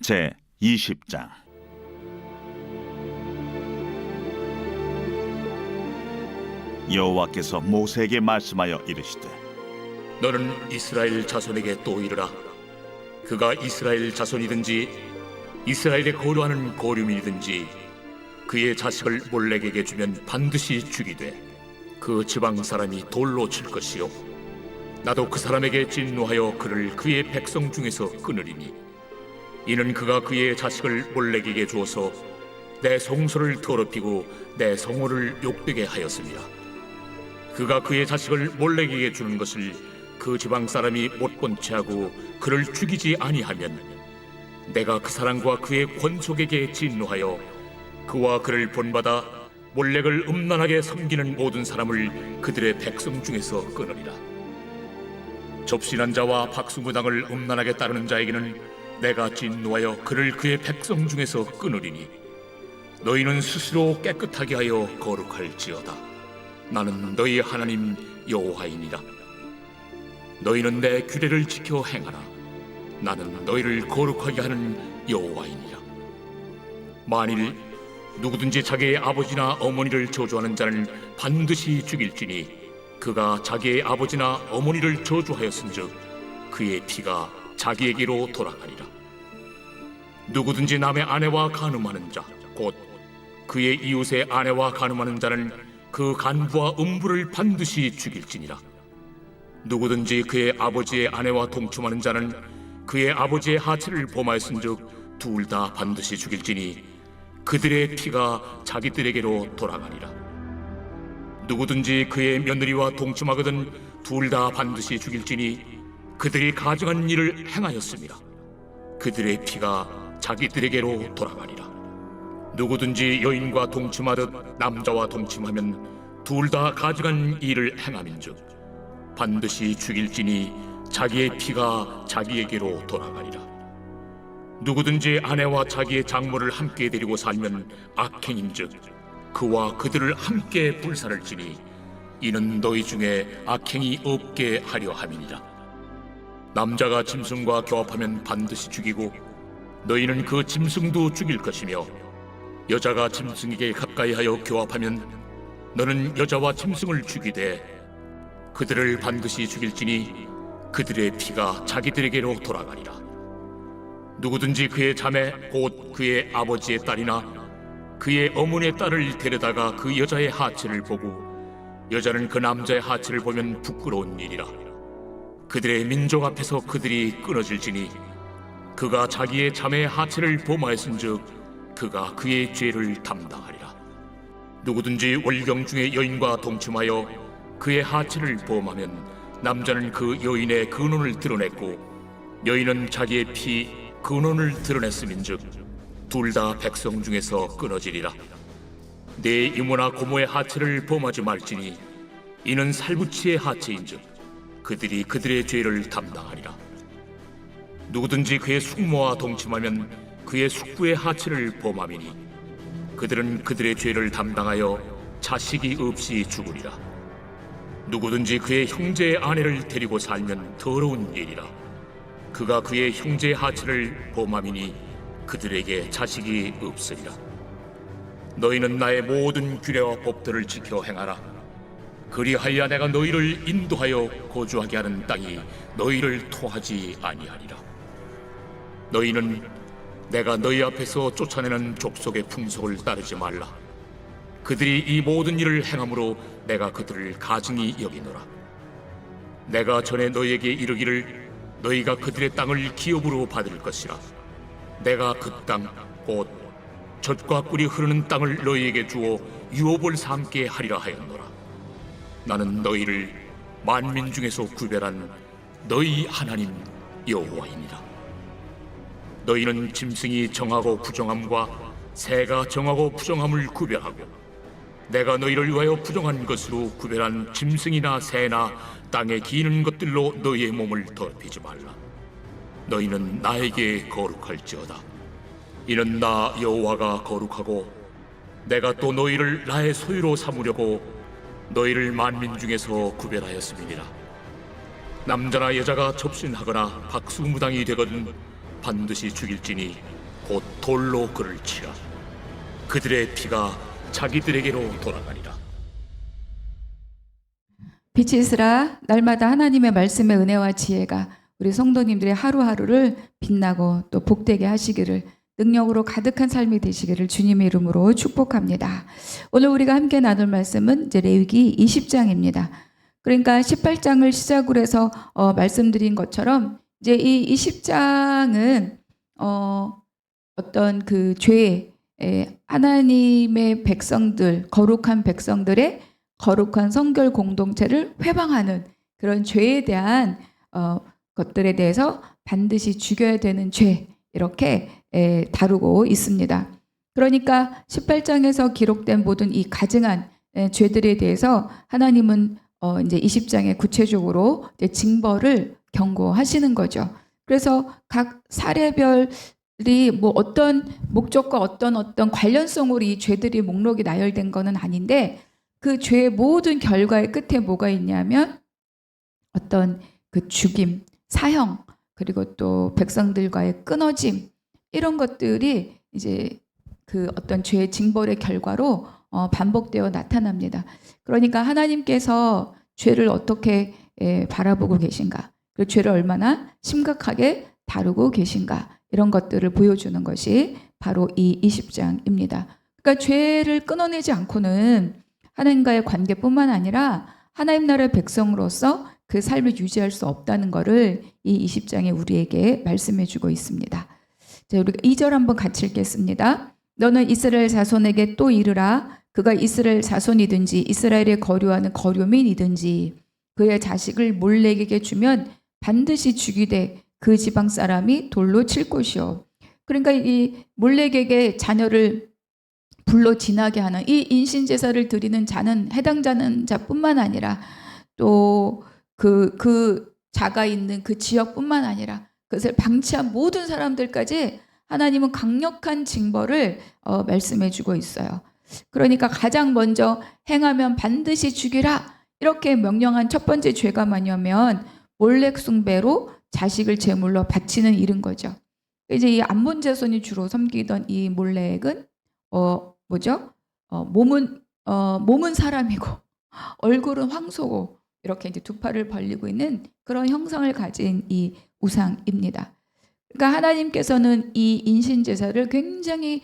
제 20장. 여호와께서 모세에게 말씀하여 이르시되, 너는 이스라엘 자손에게 또 이르라. 그가 이스라엘 자손이든지 이스라엘에 거류하는 거류민이든지 그의 자식을 몰렉에게 주면 반드시 죽이되 그 지방 사람이 돌로 칠 것이요 나도 그 사람에게 진노하여 그를 그의 백성 중에서 끊으리니 이는 그가 그의 자식을 몰렉에게 주어서 내 성소를 더럽히고 내 성호를 욕되게 하였습니다. 그가 그의 자식을 몰렉에게 주는 것을 그 지방 사람이 못 본 채하고 그를 죽이지 아니하면 내가 그 사람과 그의 권속에게 진노하여 그와 그를 본받아 몰렉을 음란하게 섬기는 모든 사람을 그들의 백성 중에서 끊으리라. 접신한 자와 박수무당을 음란하게 따르는 자에게는 내가 진노하여 그를 그의 백성 중에서 끊으리니 너희는 스스로 깨끗하게 하여 거룩할지어다. 나는 너희 하나님 여호와이니라. 너희는 내 규례를 지켜 행하라. 나는 너희를 거룩하게 하는 여호와이니라. 만일 누구든지 자기의 아버지나 어머니를 저주하는 자는 반드시 죽일지니 그가 자기의 아버지나 어머니를 저주하였은즉 그의 피가 자기에게로 돌아가리라. 누구든지 남의 아내와 간음하는 자 곧 그의 이웃의 아내와 간음하는 자는 그 간부와 음부를 반드시 죽일지니라. 누구든지 그의 아버지의 아내와 동침하는 자는 그의 아버지의 하체를 범하였은즉 둘 다 반드시 죽일지니 그들의 피가 자기들에게로 돌아가니라. 누구든지 그의 며느리와 동침하거든 둘 다 반드시 죽일지니 그들이 가증한 일을 행하였습니다. 그들의 피가 자기들에게로 돌아가니라. 누구든지 여인과 동침하듯 남자와 동침하면 둘 다 가증한 일을 행함인즉 반드시 죽일지니 자기의 피가 자기에게로 돌아가리라. 누구든지 아내와 자기의 장모를 함께 데리고 살면 악행인즉 그와 그들을 함께 불살을지니 이는 너희 중에 악행이 없게 하려 함이니라. 남자가 짐승과 교합하면 반드시 죽이고 너희는 그 짐승도 죽일 것이며 여자가 짐승에게 가까이하여 교합하면 너는 여자와 짐승을 죽이되 그들을 반드시 죽일지니 그들의 피가 자기들에게로 돌아가리라. 누구든지 그의 자매 곧 그의 아버지의 딸이나 그의 어머니의 딸을 데려다가 그 여자의 하체를 보고 여자는 그 남자의 하체를 보면 부끄러운 일이라. 그들의 민족 앞에서 그들이 끊어질지니 그가 자기의 자매의 하체를 범하였은즉 그가 그의 죄를 담당하리라. 누구든지 월경 중에 여인과 동침하여 그의 하체를 범하면 남자는 그 여인의 근원을 드러냈고 여인은 자기의 피 근원을 드러냈음인즉 둘 다 백성 중에서 끊어지리라. 내 이모나 고모의 하체를 범하지 말지니 이는 살부치의 하체인즉 그들이 그들의 죄를 담당하리라. 누구든지 그의 숙모와 동침하면 그의 숙부의 하체를 범함이니 그들은 그들의 죄를 담당하여 자식이 없이 죽으리라. 누구든지 그의 형제의 아내를 데리고 살면 더러운 일이라. 그가 그의 형제의 하체를 범함이니 그들에게 자식이 없으리라. 너희는 나의 모든 규례와 법들을 지켜 행하라. 그리하여 내가 너희를 인도하여 거주하게 하는 땅이 너희를 토하지 아니하리라. 너희는 내가 너희 앞에서 쫓아내는 족속의 풍속을 따르지 말라. 그들이 이 모든 일을 행함으로 내가 그들을 가증히 여기노라. 내가 전에 너희에게 이르기를 너희가 그들의 땅을 기업으로 받을 것이라. 내가 그 땅 곧 젖과 꿀이 흐르는 땅을 너희에게 주어 유업을 삼게 하리라 하였노라. 나는 너희를 만민 중에서 구별한 너희 하나님 여호와이니라. 너희는 짐승이 정하고 부정함과 새가 정하고 부정함을 구별하고 내가 너희를 위하여 부정한 것으로 구별한 짐승이나 새나 땅에 기는 것들로 너희의 몸을 더럽히지 말라. 너희는 나에게 거룩할지어다. 이는 나 여호와가 거룩하고 내가 또 너희를 나의 소유로 삼으려고 너희를 만민 중에서 구별하였음이니라. 남자나 여자가 접신하거나 박수무당이 되거든 반드시 죽일지니 곧 돌로 그를 치라. 그들의 피가 자기들에게로 돌아가리라. 빛이 있으라. 날마다 하나님의 말씀의 은혜와 지혜가 우리 성도님들의 하루하루를 빛나고 또 복되게 하시기를, 능력으로 가득한 삶이 되시기를 주님의 이름으로 축복합니다. 오늘 우리가 함께 나눌 말씀은 이제 레위기 20장입니다. 그러니까 18장을 시작으로 해서 말씀드린 것처럼 이제 이 20장은 어떤 그 죄, 하나님의 백성들, 거룩한 백성들의 거룩한 성결 공동체를 회방하는 그런 죄에 대한 것들에 대해서 반드시 죽여야 되는 죄, 이렇게 다루고 있습니다. 그러니까 18장에서 기록된 모든 이 가증한 죄들에 대해서 하나님은 이제 20장에 구체적으로 이제 징벌을 경고하시는 거죠. 그래서 각 사례별이 뭐 어떤 목적과 어떤 관련성으로 이 죄들이 목록이 나열된 것은 아닌데, 그 죄의 모든 결과의 끝에 뭐가 있냐면 어떤 그 죽임, 사형, 그리고 또 백성들과의 끊어짐, 이런 것들이 이제 그 어떤 죄의 징벌의 결과로 반복되어 나타납니다. 그러니까 하나님께서 죄를 어떻게 바라보고 계신가, 그 죄를 얼마나 심각하게 다루고 계신가, 이런 것들을 보여주는 것이 바로 이 20장입니다. 그러니까 죄를 끊어내지 않고는 하나님과의 관계뿐만 아니라 하나님 나라의 백성으로서 그 삶을 유지할 수 없다는 것을 이 20장에 우리에게 말씀해 주고 있습니다. 자, 우리가 2절 한번 같이 읽겠습니다. 너는 이스라엘 자손에게 또 이르라. 그가 이스라엘 자손이든지 이스라엘에 거류하는 거류민이든지 그의 자식을 몰렉에게 주면 반드시 죽이되 그 지방 사람이 돌로 칠 것이요. 그러니까 이 몰렉에게 자녀를 불로 지나게 하는 이 인신제사를 드리는 자는, 해당자는 자뿐만 아니라 또 그 자가 있는 그 지역뿐만 아니라 그것을 방치한 모든 사람들까지 하나님은 강력한 징벌을 말씀해 주고 있어요. 그러니까 가장 먼저 행하면 반드시 죽이라, 이렇게 명령한 첫 번째 죄가 뭐냐면 몰렉 숭배로 자식을 제물로 바치는 일인 거죠. 이제 이 암몬 자손이 주로 섬기던 이 몰렉은 몸은 사람이고 얼굴은 황소고, 이렇게 이제 두 팔을 벌리고 있는 그런 형상을 가진 이 우상입니다. 그러니까 하나님께서는 이 인신 제사를 굉장히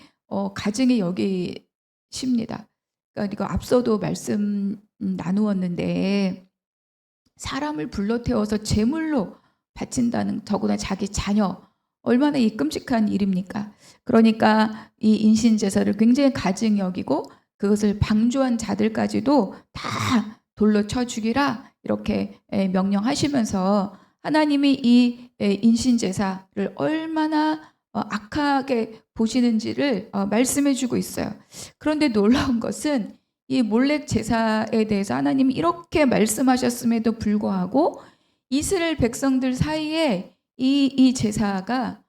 가증히 여기십니다. 그러니까 이거 앞서도 말씀 나누었는데, 사람을 불러 태워서 제물로 바친다는, 더구나 자기 자녀, 얼마나 이 끔찍한 일입니까? 그러니까 이 인신 제사를 굉장히 가증히 여기고 그것을 방조한 자들까지도 다 돌로 쳐 죽이라, 이렇게 명령하시면서 하나님이 이 인신 제사를 얼마나 악하게 보시는지를 말씀해 주고 있어요. 그런데 놀라운 것은 이 몰렉 제사에 대해서 하나님이 이렇게 말씀하셨음에도 불구하고 이스라엘 백성들 사이에 이 제사가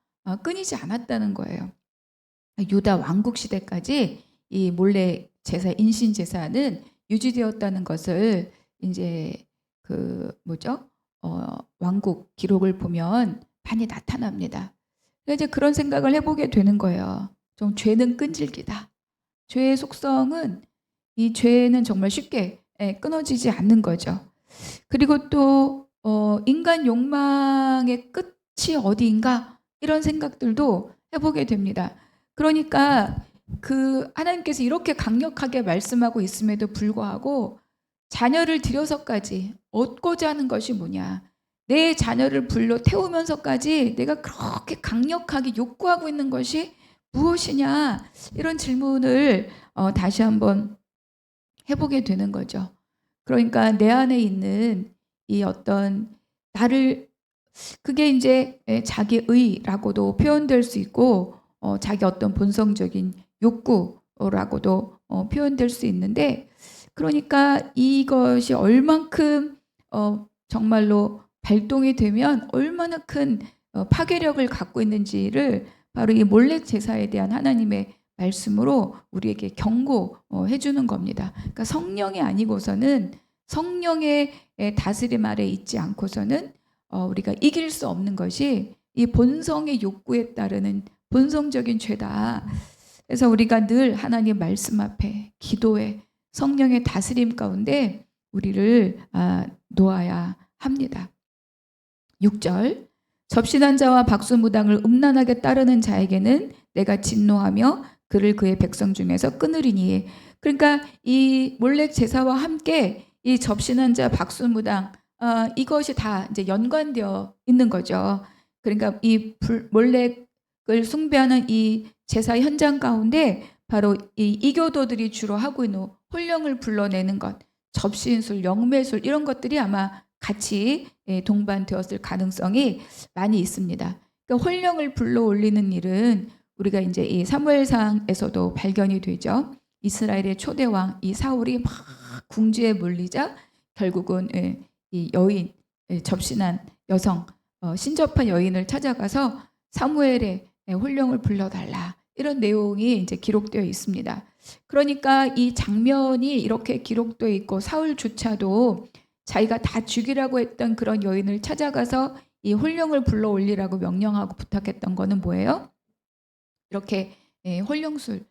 끊이지 않았다는 거예요. 유다 왕국 시대까지 이 몰렉 제사, 인신 제사는 유지되었다는 것을 이제 왕국 기록을 보면 많이 나타납니다. 이제 그런 생각을 해보게 되는 거예요. 좀 죄는 끈질기다. 죄의 속성은, 이 죄는 정말 쉽게 끊어지지 않는 거죠. 그리고 또 인간 욕망의 끝이 어디인가, 이런 생각들도 해보게 됩니다. 그러니까 그 하나님께서 이렇게 강력하게 말씀하고 있음에도 불구하고 자녀를 들여서까지 얻고자 하는 것이 뭐냐, 내 자녀를 불러 태우면서까지 내가 그렇게 강력하게 욕구하고 있는 것이 무엇이냐, 이런 질문을 다시 한번 해보게 되는 거죠. 그러니까 내 안에 있는 이 어떤 나를, 그게 이제 자기의라고도 표현될 수 있고 자기 어떤 본성적인 욕구라고도 표현될 수 있는데, 그러니까 이것이 얼만큼 정말로 발동이 되면 얼마나 큰 파괴력을 갖고 있는지를 바로 이 몰렉 제사에 대한 하나님의 말씀으로 우리에게 경고해 주는 겁니다. 그러니까 성령이 아니고서는, 성령의 다스림 아래 있지 않고서는 우리가 이길 수 없는 것이 이 본성의 욕구에 따르는 본성적인 죄다. 그래서 우리가 늘 하나님 말씀 앞에 기도에 성령의 다스림 가운데 우리를 놓아야 합니다. 6절 접신한 자와 박수무당을 음란하게 따르는 자에게는 내가 진노하며 그를 그의 백성 중에서 끊으리니. 그러니까 이 몰렉 제사와 함께 이 접신한 자 박수무당 이것이 다 이제 연관되어 있는 거죠. 그러니까 이 몰렉을 숭배하는 이 제사 현장 가운데 바로 이 이교도들이 주로 하고 있는 혼령을 불러내는 것, 접신술, 영매술 이런 것들이 아마 같이 동반되었을 가능성이 많이 있습니다. 그러니까 혼령을 불러 올리는 일은 우리가 이제 이 사무엘상에서도 발견이 되죠. 이스라엘의 초대왕 이 사울이 막 궁지에 몰리자 결국은 이 여인, 접신한 여성, 신접한 여인을 찾아가서 사무엘의 혼령을 불러달라 이런 내용이 이제 기록되어 있습니다. 그러니까 이 장면이 이렇게 기록되어 있고 사울조차도 자기가 다 죽이라고 했던 그런 여인을 찾아가서 이 혼령을 불러 올리라고 명령하고 부탁했던 거는 뭐예요? 이렇게 혼령술,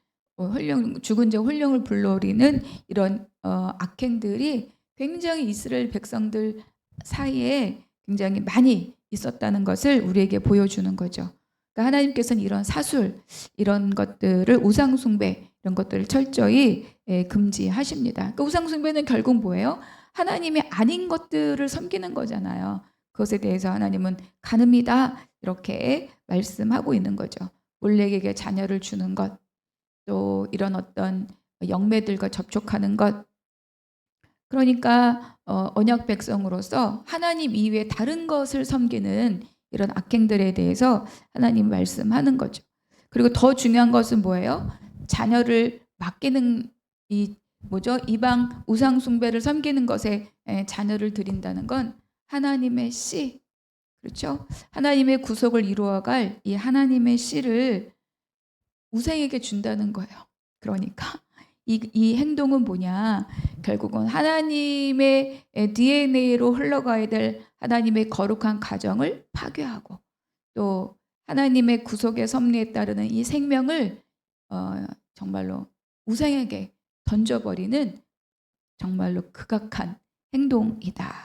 죽은 자 혼령을 불러 올리는 이런 악행들이 굉장히 이스라엘 백성들 사이에 굉장히 많이 있었다는 것을 우리에게 보여주는 거죠. 그러니까 하나님께서는 이런 사술, 이런 것들을 우상숭배 이런 것들을 철저히 금지하십니다. 그러니까 우상숭배는 결국 뭐예요? 하나님이 아닌 것들을 섬기는 거잖아요. 그것에 대해서 하나님은 간음이다 이렇게 말씀하고 있는 거죠. 몰렉에게 자녀를 주는 것, 또 이런 어떤 영매들과 접촉하는 것. 그러니까 언약 백성으로서 하나님 이외에 다른 것을 섬기는 이런 악행들에 대해서 하나님 말씀하는 거죠. 그리고 더 중요한 것은 뭐예요? 자녀를 맡기는 이방 우상 숭배를 섬기는 것에 자녀를 드린다는 건 하나님의 씨, 그렇죠? 하나님의 구속을 이루어갈 이 하나님의 씨를 우상에게 준다는 거예요. 그러니까 이 행동은 뭐냐? 결국은 하나님의 DNA로 흘러가야 될 하나님의 거룩한 가정을 파괴하고 또 하나님의 구속의 섭리에 따르는 이 생명을 정말로 우상에게 던져버리는 정말로 극악한 행동이다.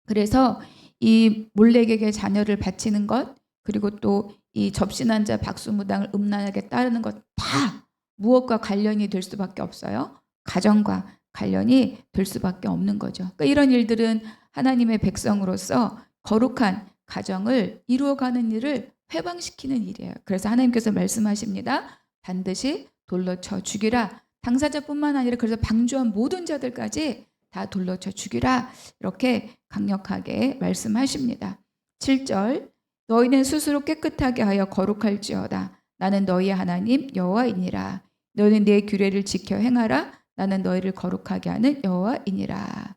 그래서 이 몰렉에게 자녀를 바치는 것 그리고 또 이 접신한 자 박수무당을 음란하게 따르는 것 다 무엇과 관련이 될 수밖에 없어요? 가정과 관련이 될 수밖에 없는 거죠. 그러니까 이런 일들은 하나님의 백성으로서 거룩한 가정을 이루어가는 일을 회방시키는 일이에요. 그래서 하나님께서 말씀하십니다. 반드시 돌로 쳐 죽이라. 당사자뿐만 아니라 그래서 방주한 모든 자들까지 다 돌로 쳐 죽이라. 이렇게 강력하게 말씀하십니다. 7절 너희는 스스로 깨끗하게 하여 거룩할지어다. 나는 너희의 하나님 여호와이니라. 너희는 내 규례를 지켜 행하라. 나는 너희를 거룩하게 하는 여호와이니라.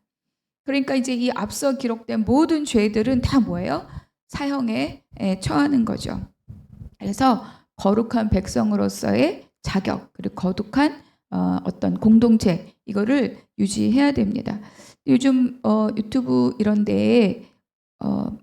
그러니까 이제 이 앞서 기록된 모든 죄들은 다 뭐예요? 사형에 처하는 거죠. 그래서 거룩한 백성으로서의 자격 그리고 거룩한 어떤 공동체 이거를 유지해야 됩니다. 요즘 유튜브 이런 데에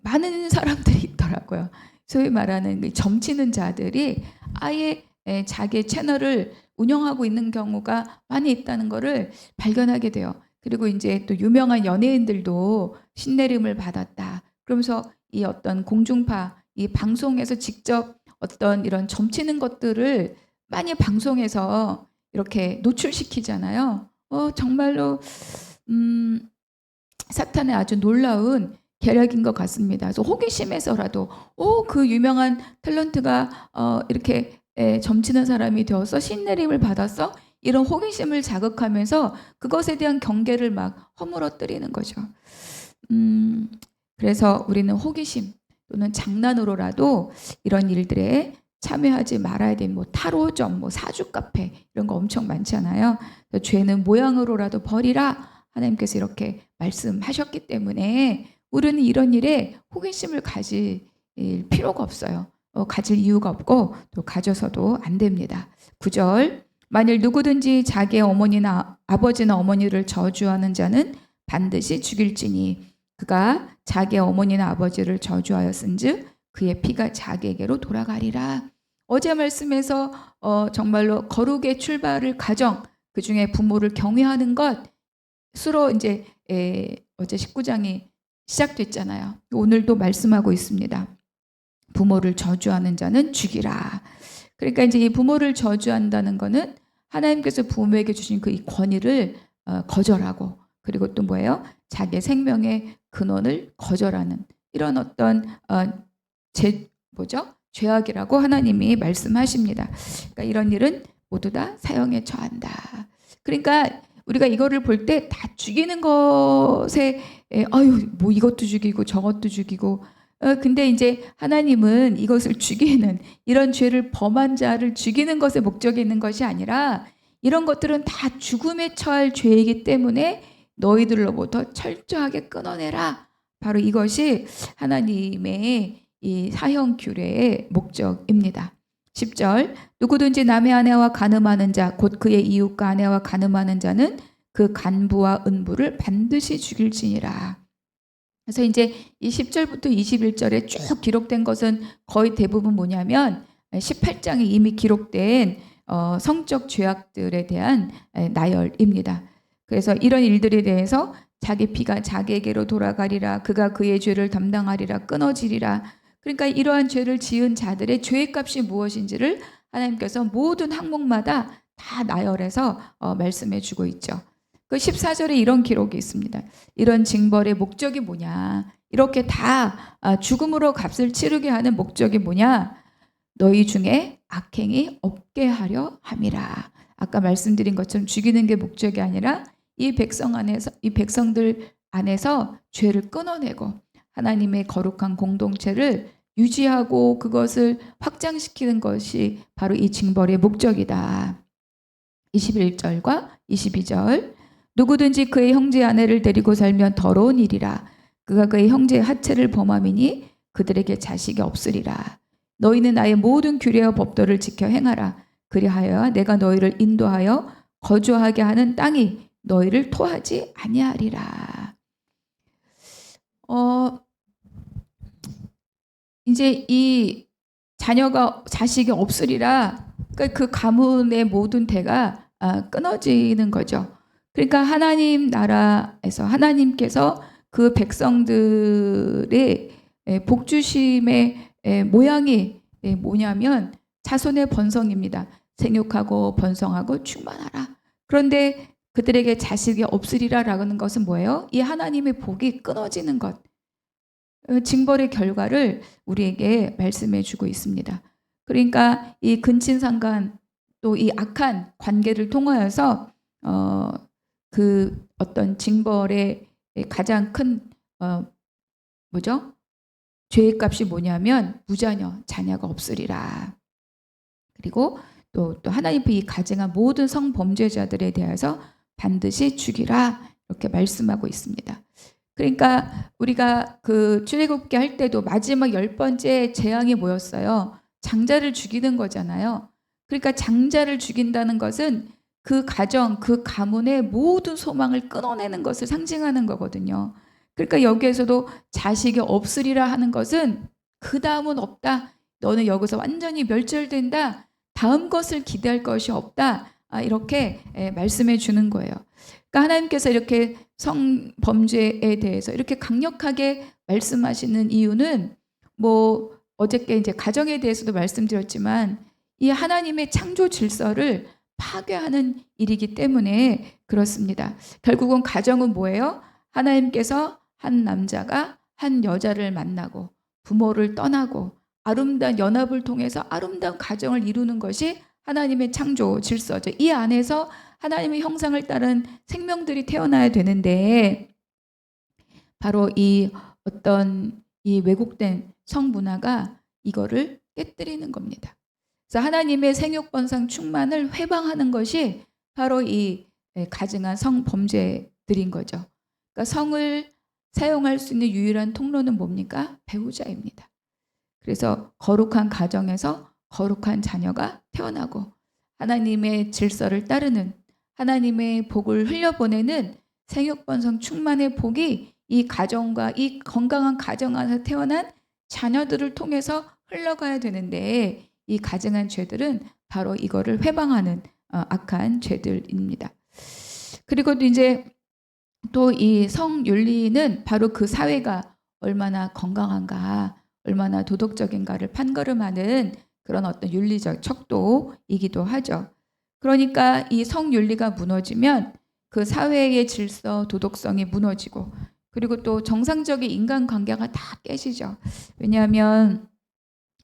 많은 사람들이 있더라고요. 소위 말하는 점치는 자들이 아예 자기 채널을 운영하고 있는 경우가 많이 있다는 것을 발견하게 돼요. 그리고 이제 또 유명한 연예인들도 신내림을 받았다. 그러면서 이 어떤 공중파, 이 방송에서 직접 어떤 이런 점치는 것들을 많이 방송에서 이렇게 노출시키잖아요. 정말로 사탄의 아주 놀라운 계략인 것 같습니다. 그래서 호기심에서라도 그 유명한 탤런트가 이렇게 점치는 사람이 되어서 신내림을 받았어? 이런 호기심을 자극하면서 그것에 대한 경계를 막 허물어뜨리는 거죠. 그래서 우리는 호기심 또는 장난으로라도 이런 일들에 참여하지 말아야 되는 타로점, 사주 카페 이런 거 엄청 많잖아요. 죄는 모양으로라도 버리라 하나님께서 이렇게 말씀하셨기 때문에 우리는 이런 일에 호기심을 가질 필요가 없어요. 가질 이유가 없고 또 가져서도 안 됩니다. 9절 만일 누구든지 자기의 어머니나 아버지나 어머니를 저주하는 자는 반드시 죽일지니 그가 자기의 어머니나 아버지를 저주하였은즉 그의 피가 자기에게로 돌아가리라. 어제 말씀에서 정말로 거룩의 출발을 가정, 그중에 부모를 경외하는 것으로 이제 어제 19장이 시작됐잖아요. 오늘도 말씀하고 있습니다. 부모를 저주하는 자는 죽이라. 그러니까 이제 이 부모를 저주한다는 거는 하나님께서 부모에게 주신 그 이 권위를 거절하고, 그리고 또 뭐예요? 자기의 생명의 근원을 거절하는 이런 어떤 죄악이라고 하나님이 말씀하십니다. 그러니까 이런 일은 모두 다 사형에 처한다. 그러니까 우리가 이거를 볼 때 다 죽이는 것에 아유 뭐 이것도 죽이고 저것도 죽이고 근데 이제 하나님은 이것을 죽이는, 이런 죄를 범한 자를 죽이는 것에 목적이 있는 것이 아니라 이런 것들은 다 죽음에 처할 죄이기 때문에 너희들로부터 철저하게 끊어내라. 바로 이것이 하나님의 이 사형 규례의 목적입니다. 10절, 누구든지 남의 아내와 간음하는 자, 곧 그의 이웃과 아내와 간음하는 자는 그 간부와 은부를 반드시 죽일지니라. 그래서 이제 이 10절부터 21절에 쭉 기록된 것은 거의 대부분 뭐냐면 18장에 이미 기록된 성적 죄악들에 대한 나열입니다. 그래서 이런 일들에 대해서 자기 피가 자기에게로 돌아가리라, 그가 그의 죄를 담당하리라, 끊어지리라. 그러니까 이러한 죄를 지은 자들의 죄의 값이 무엇인지를 하나님께서 모든 항목마다 다 나열해서 말씀해 주고 있죠. 그 14절에 이런 기록이 있습니다. 이런 징벌의 목적이 뭐냐? 이렇게 다 죽음으로 값을 치르게 하는 목적이 뭐냐? 너희 중에 악행이 없게 하려 함이라. 아까 말씀드린 것처럼 죽이는 게 목적이 아니라 이 백성들 안에서 죄를 끊어내고 하나님의 거룩한 공동체를 유지하고 그것을 확장시키는 것이 바로 이 징벌의 목적이다. 21절과 22절, 누구든지 그의 형제 아내를 데리고 살면 더러운 일이라. 그가 그의 형제의 하체를 범함이니 그들에게 자식이 없으리라. 너희는 나의 모든 규례와 법도를 지켜 행하라. 그리하여 내가 너희를 인도하여 거주하게 하는 땅이 너희를 토하지 아니하리라. 이제 이 자식이 없으리라. 그러니까 그 가문의 모든 대가 끊어지는 거죠. 그러니까 하나님 나라에서 하나님께서 그 백성들의 복주심의 모양이 뭐냐면 자손의 번성입니다. 생육하고 번성하고 충만하라. 그런데 그들에게 자식이 없으리라라는 것은 뭐예요? 이 하나님의 복이 끊어지는 것. 징벌의 결과를 우리에게 말씀해 주고 있습니다. 그러니까 이 근친상간 또 이 악한 관계를 통하여서 그 어떤 징벌의 가장 큰 죄의 값이 뭐냐면 무자녀, 자녀가 없으리라. 그리고 또 하나님의 이 가증한 모든 성범죄자들에 대해서 반드시 죽이라, 이렇게 말씀하고 있습니다. 그러니까 우리가 그 출애굽기 할 때도 마지막 10번째 재앙이 뭐였어요? 장자를 죽이는 거잖아요. 그러니까 장자를 죽인다는 것은 그 가정, 그 가문의 모든 소망을 끊어내는 것을 상징하는 거거든요. 그러니까 여기에서도 자식이 없으리라 하는 것은 그 다음은 없다. 너는 여기서 완전히 멸절된다. 다음 것을 기대할 것이 없다. 이렇게 말씀해 주는 거예요. 그러니까 하나님께서 이렇게 성범죄에 대해서 이렇게 강력하게 말씀하시는 이유는 뭐 어저께 이제 가정에 대해서도 말씀드렸지만 이 하나님의 창조 질서를 파괴하는 일이기 때문에 그렇습니다. 결국은 가정은 뭐예요? 하나님께서 한 남자가 한 여자를 만나고 부모를 떠나고 아름다운 연합을 통해서 아름다운 가정을 이루는 것이 하나님의 창조 질서죠. 이 안에서 하나님의 형상을 따른 생명들이 태어나야 되는데 바로 이 어떤 이 왜곡된 성문화가 이거를 깨뜨리는 겁니다. 그래서 하나님의 생육번성 충만을 회방하는 것이 바로 이 가증한 성범죄들인 거죠. 그러니까 성을 사용할 수 있는 유일한 통로는 뭡니까? 배우자입니다. 그래서 거룩한 가정에서 거룩한 자녀가 태어나고 하나님의 질서를 따르는 하나님의 복을 흘려보내는 생육번성 충만의 복이 이 가정과 이 건강한 가정 안에서 태어난 자녀들을 통해서 흘러가야 되는데 이 가증한 죄들은 바로 이거를 회방하는 악한 죄들입니다. 그리고 또 이제 또 이 성윤리는 바로 그 사회가 얼마나 건강한가, 얼마나 도덕적인가를 판가름하는 그런 어떤 윤리적 척도이기도 하죠. 그러니까 이 성윤리가 무너지면 그 사회의 질서, 도덕성이 무너지고, 그리고 또 정상적인 인간관계가 다 깨지죠. 왜냐하면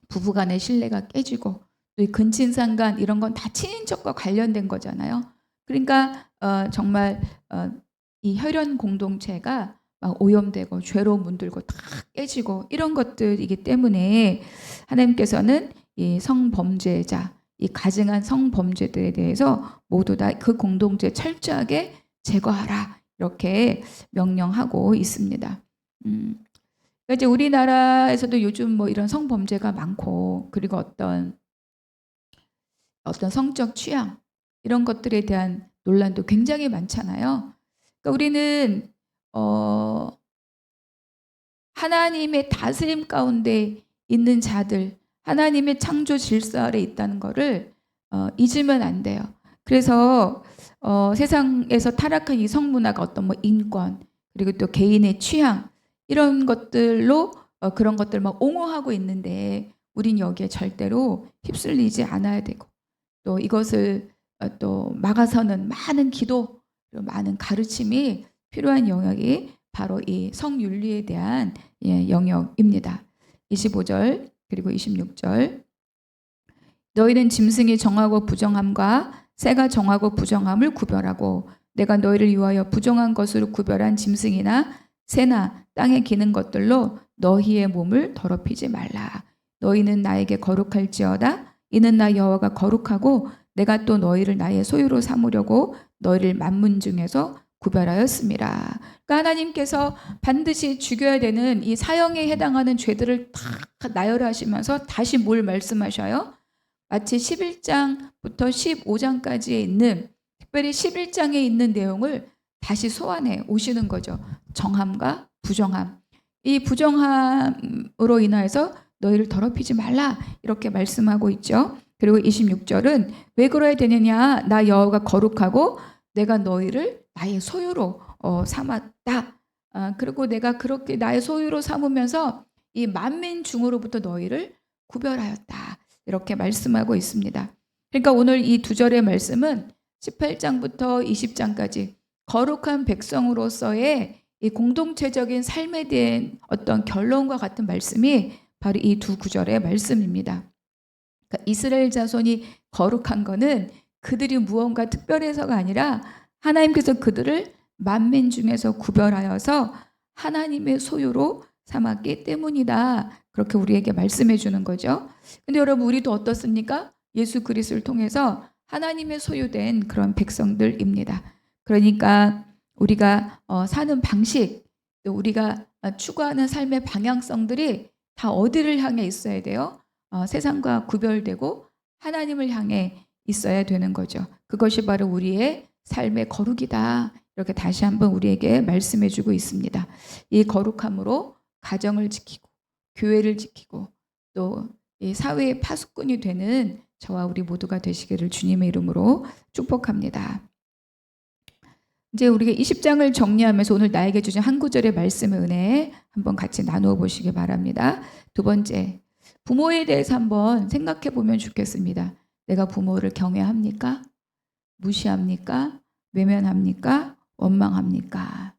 부부간의 신뢰가 깨지고, 또 이 근친상간 이런 건 다 친인척과 관련된 거잖아요. 그러니까 정말 이 혈연 공동체가 막 오염되고 죄로 문들고 다 깨지고 이런 것들이기 때문에 하나님께서는 이 성범죄자, 이 가증한 성범죄들에 대해서 모두 다 그 공동체 철저하게 제거하라, 이렇게 명령하고 있습니다. 그러니까 이제 우리나라에서도 요즘 뭐 이런 성범죄가 많고, 그리고 어떤 성적 취향 이런 것들에 대한 논란도 굉장히 많잖아요. 그러니까 우리는 하나님의 다스림 가운데 있는 자들, 하나님의 창조 질서 아래 있다는 거를 잊으면 안 돼요. 그래서 세상에서 타락한 이 성문화가 어떤 뭐 인권, 그리고 또 개인의 취향 이런 것들로 그런 것들 막 옹호하고 있는데, 우린 여기에 절대로 휩쓸리지 않아야 되고, 또 이것을 또 막아서는 많은 기도, 많은 가르침이 필요한 영역이 바로 이 성윤리에 대한 영역입니다. 25절 그리고 26절. 너희는 짐승이 정하고 부정함과 새가 정하고 부정함을 구별하고, 내가 너희를 위하여 부정한 것으로 구별한 짐승이나 새나 땅에 기는 것들로 너희의 몸을 더럽히지 말라. 너희는 나에게 거룩할지어다. 이는 나 여호와가 거룩하고 내가 또 너희를 나의 소유로 삼으려고 너희를 만문 중에서 구별하였습니다. 그러니까 하나님께서 반드시 죽여야 되는 이 사형에 해당하는 죄들을 다 나열하시면서 다시 뭘 말씀하셔요? 마치 11장부터 15장까지에 있는, 특별히 11장에 있는 내용을 다시 소환해 오시는 거죠. 정함과 부정함. 이 부정함으로 인하여서 너희를 더럽히지 말라, 이렇게 말씀하고 있죠. 그리고 26절은 왜 그래야 되느냐? 나 여호와가 거룩하고 내가 너희를 나의 소유로 삼았다. 그리고 내가 그렇게 나의 소유로 삼으면서 이 만민 중으로부터 너희를 구별하였다, 이렇게 말씀하고 있습니다. 그러니까 오늘 이 두 절의 말씀은 18장부터 20장까지 거룩한 백성으로서의 이 공동체적인 삶에 대한 어떤 결론과 같은 말씀이 바로 이 두 구절의 말씀입니다. 그러니까 이스라엘 자손이 거룩한 거는 그들이 무언가 특별해서가 아니라 하나님께서 그들을 만민 중에서 구별하여서 하나님의 소유로 삼았기 때문이다, 그렇게 우리에게 말씀해 주는 거죠. 근데 여러분, 우리도 어떻습니까? 예수 그리스도를 통해서 하나님의 소유된 그런 백성들입니다. 그러니까 우리가 사는 방식, 또 우리가 추구하는 삶의 방향성들이 다 어디를 향해 있어야 돼요? 세상과 구별되고 하나님을 향해 있어야 되는 거죠. 그것이 바로 우리의 삶의 거룩이다, 이렇게 다시 한번 우리에게 말씀해 주고 있습니다. 이 거룩함으로 가정을 지키고 교회를 지키고 또 이 사회의 파수꾼이 되는 저와 우리 모두가 되시기를 주님의 이름으로 축복합니다. 이제 우리가 20장을 정리하면서 오늘 나에게 주신 한 구절의 말씀의 은혜 한번 같이 나누어 보시기 바랍니다. 두 번째, 부모에 대해서 한번 생각해 보면 좋겠습니다. 내가 부모를 경외합니까? 무시합니까? 외면합니까? 원망합니까?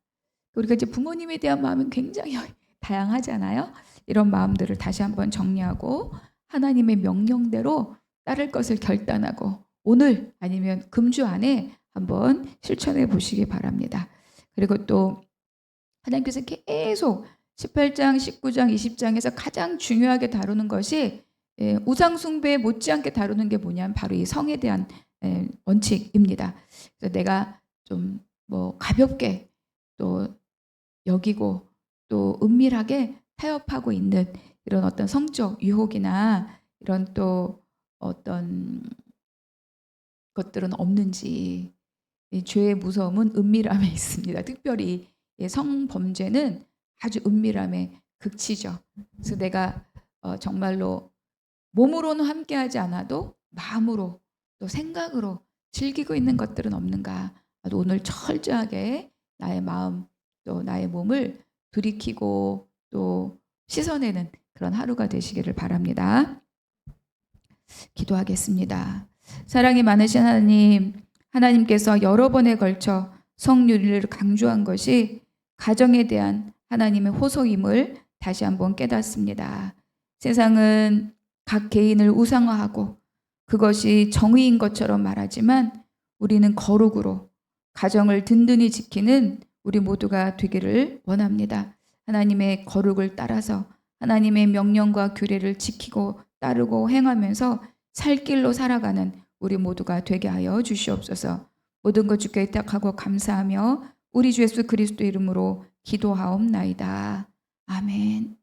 우리가 이제 부모님에 대한 마음은 굉장히 다양하잖아요. 이런 마음들을 다시 한번 정리하고 하나님의 명령대로 따를 것을 결단하고 오늘 아니면 금주 안에 한번 실천해 보시기 바랍니다. 그리고 또 하나님께서 계속 18장, 19장, 20장에서 가장 중요하게 다루는 것이 우상 숭배에 못지않게 다루는 게 뭐냐면 바로 이 성에 대한 원칙입니다. 그래서 내가 좀 뭐 가볍게 또 여기고 또 은밀하게 타협하고 있는 이런 어떤 성적 유혹이나 이런 또 어떤 것들은 없는지, 이 죄의 무서움은 은밀함에 있습니다. 특별히 성범죄는 아주 은밀함의 극치죠. 그래서 내가 정말로 몸으로는 함께하지 않아도 마음으로 또 생각으로 즐기고 있는 것들은 없는가? 오늘 철저하게 나의 마음 또 나의 몸을 돌이키고 또 씻어내는 그런 하루가 되시기를 바랍니다. 기도하겠습니다. 사랑이 많으신 하나님, 하나님께서 여러 번에 걸쳐 성윤리를 강조한 것이 가정에 대한 하나님의 호소임을 다시 한번 깨닫습니다. 세상은 각 개인을 우상화하고 그것이 정의인 것처럼 말하지만 우리는 거룩으로 가정을 든든히 지키는 우리 모두가 되기를 원합니다. 하나님의 거룩을 따라서 하나님의 명령과 규례를 지키고 따르고 행하면서 살 길로 살아가는 우리 모두가 되게 하여 주시옵소서. 모든 것 주께 의탁하고 감사하며 우리 주 예수 그리스도 이름으로 기도하옵나이다. 아멘.